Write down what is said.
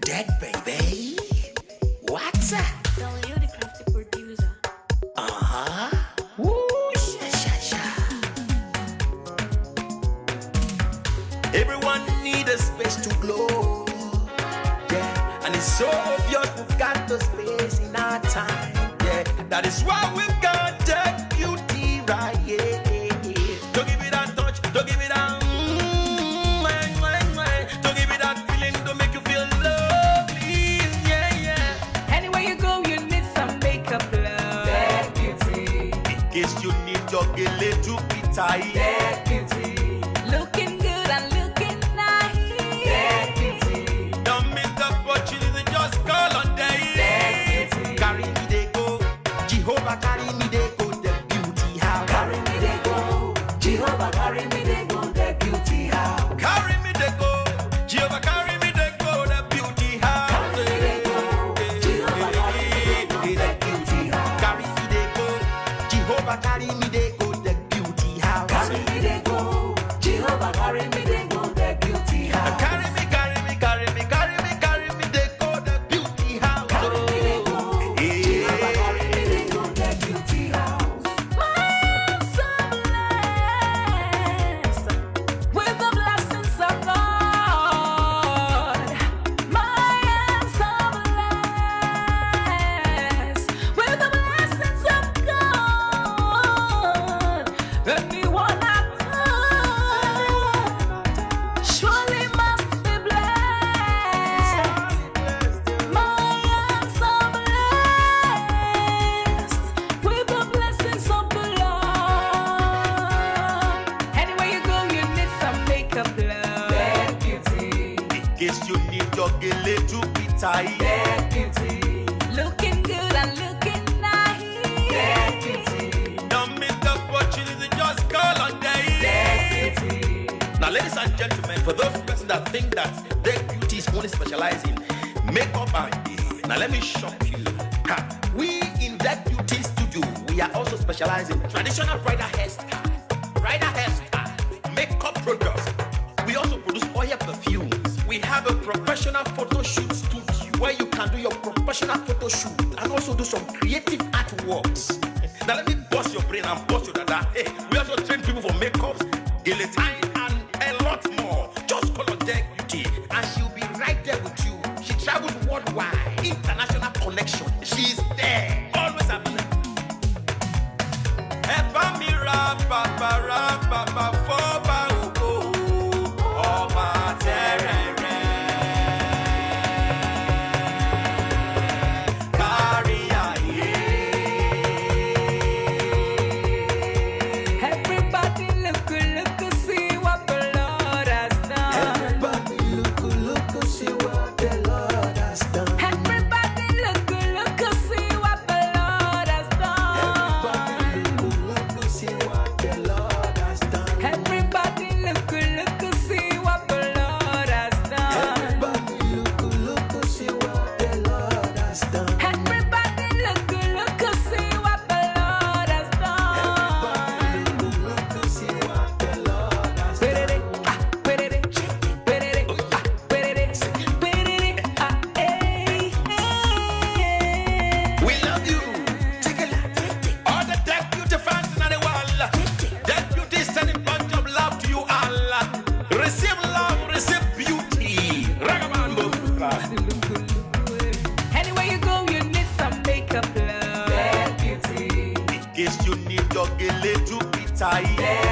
Dead baby. What's that? Don't you the crafty producer? Woo, sha. Everyone need a space to glow. Yeah, and it's so obvious we've got the space in our time. Yeah, that is why we've got that beauty right. Yeah. Don't give it that touch, don't give it that. Don't give it that feeling, don't make you feel lovely. Yeah. Anywhere you go, you need some makeup, love. That beauty. In case you need your gele to be tight. That beauty. Looking good and looking nice. That beauty. Don't miss the opportunity, just call on day. That beauty. Carry me they go, Jehovah carry me they go, the beauty house. Carry me they go, Jehovah carry me they go, the beauty house. Carry me they go, Jehovah carry me they go, the beauty house. Carry me they go, Jehovah carry me they go, the beauty house. Carry me they go, Jehovah carry me they go, the beauty house. Carry me they go, Jehovah carry me they go, the beauty house. Carry me they go, the beauty house. Carry me they go, Jehovah carry me they go, the beauty house. I'm so blessed with the blessings of God. I am so blessed with the blessings of God. Anyone I touch surely must be blessed. I am so blessed with the blessings of the Lord. Anywhere you go, you need some makeup, love. That beauty. In case you need your gele to be tight. That beauty. Looking good and looking nice. That beauty. Don't miss the opportunity, just call on day. That beauty. Now, ladies and gentlemen, for those persons that think that their beauty is only specialized in makeup and hair, now let me shock you. We in that beauty studio, we are also specialized in traditional bridal hairstyle, makeup products. We also produce oil perfumes. We have a professional photo shoot studio where you can do your professional photo shoot and also do some creative artworks. Now let me bust your brain and bust your dada. Hey, we also train people for makeups, guillotine, and a lot more. Just call on Deck Beauty and she'll be right there with you. She travels worldwide, international connection. She's there, always available. Everybody look, see what the Lord has done. Everybody look, see what the Lord has done. Everybody look, see what the Lord has done. Everybody look, see what the Lord has done. Everybody look, see what the Lord has done. Everybody look, see what the Lord has done. Everybody look, see what the Lord has done. Look, see what the Lord has done. We love you. All the Deck Beauty fans in the world. Deck Beauty is sending bunch of love to you all. Receive love, receive beauty. Ragabambo. Anywhere you go, you need some makeup, love. Deck Beauty. In case you need your gele to be tight.